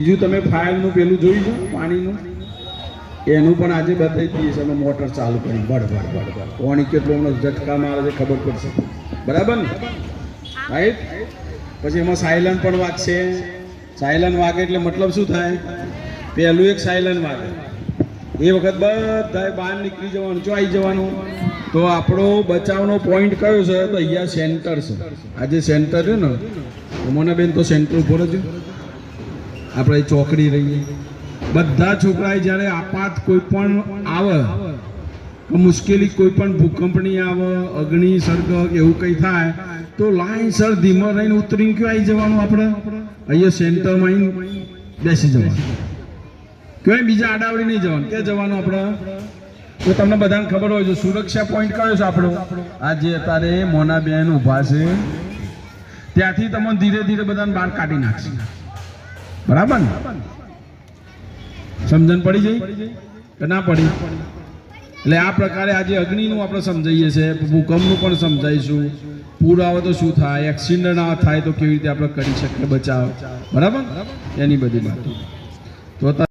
બીજું તમે ફાયરનું પેલું જોયું છે પાણીનું એનું પણ આજે બતાવી દઈએ છીએ અમે મોટર ચાલુ કરી બડ બડ બડ બડ પાણી કેટલો હમણાં ઝટકા મારે છે ખબર પડશે બરાબર ને રાઈટ પછી એમાં સાયલન્ટ પણ વાગશે સાયલન્ટ વાગે એટલે મતલબ શું થાય પહેલું એક સાયલન્ટ વાગે એ વખત બધા બહાર નીકળી જવાનું જો આવી જવાનું તો આપણો બચાવનો પોઈન્ટ કયો છે તો અહીંયા સેન્ટર છે આ જે સેન્ટર છે ને મોનાબેન તો સેન્ટર ઉપર જ આપણે ચોકડી રહીએ બધા છોકરાએ જ્યારે આપાત કોઈ પણ આવે મુશ્કેલી કોઈ પણ ભૂકંપની આવે અગ્નિ સર્ગ એવું કંઈ થાય તો લાઈનસર ધીમો રહીને ઉતરીને ક્યાં આવી જવાનું આપણે અહીંયા સેન્ટરમાં આવીને બેસી જવાનું ક્યાંય બીજા આડાવડી નહીં જવાનું ક્યાં જવાનું આપણે તો તમને બધાને ખબર હોય છે સુરક્ષા પોઈન્ટ કયો છે આપણો આ જે અત્યારે મોનાબેન ઊભા છે ત્યાંથી તમને ધીરે ધીરે બધાને બહાર કાઢી નાખશે બરાબર ને સમજણ પડી જઈ કે ના પડી એટલે આ પ્રકારે આજે અગ્નિનું આપણે સમજાઈએ છીએ ભૂકંપનું પણ સમજાવીશું પૂર આવે તો શું થાય એક્સિડન્ટ ના થાય તો કેવી રીતે આપણે કરી શકીએ બચાવ બરાબર એની બધી વાત તો